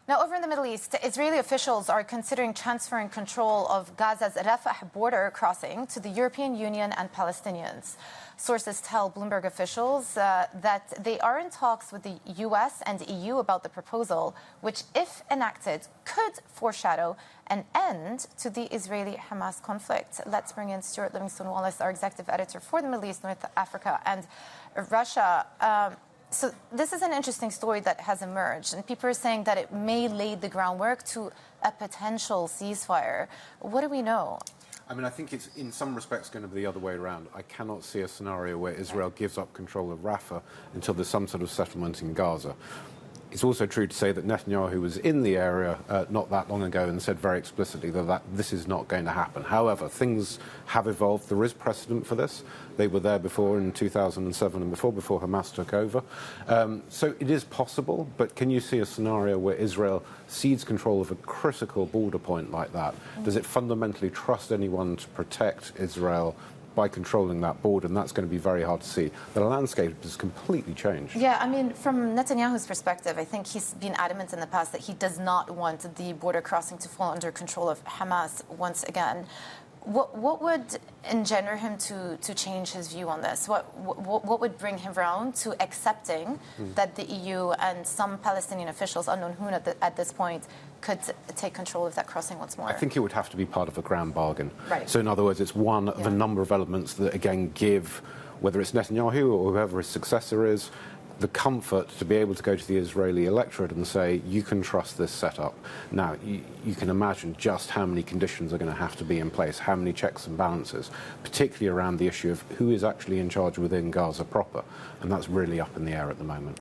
Now, over in the Middle East, Israeli officials are considering transferring control of Gaza's Rafah border crossing to the European Union and Palestinians. Sources tell Bloomberg officials that they are in talks with the US and EU about the proposal, which, if enacted, could foreshadow an end to the Israeli-Hamas conflict. Let's bring in Stuart Livingstone-Wallace, our executive editor for the Middle East, North Africa and Russia. So this is an interesting story that has emerged, and people are saying that it may lay the groundwork to a potential ceasefire. What do we know? I mean, I think it's in some respects going to be the other way around. I cannot see a scenario where Israel gives up control of Rafah until there's some sort of settlement in Gaza. It's also true to say that Netanyahu was in the area not that long ago and said very explicitly that this is not going to happen. However, things have evolved. There is precedent for this. They were there before in 2007 and before Hamas took over. So it is possible, but can you see a scenario where Israel cedes control of a critical border point like that? Does it fundamentally trust anyone to protect Israel by controlling that border? And that's going to be very hard to see. The landscape has completely changed. Yeah, I mean, from Netanyahu's perspective, I think he's been adamant in the past that he does not want the border crossing to fall under control of Hamas once again. What would engender him to change his view on this? What would bring him around to accepting that the EU and some Palestinian officials, unknown who at this point, could take control of that crossing once more? I think it would have to be part of a grand bargain. Right. So in other words, it's one of a number of elements that, again, give, whether it's Netanyahu or whoever his successor is, the comfort to be able to go to the Israeli electorate and say, you can trust this setup. Now, you can imagine just how many conditions are going to have to be in place, how many checks and balances, particularly around the issue of who is actually in charge within Gaza proper. And that's really up in the air at the moment.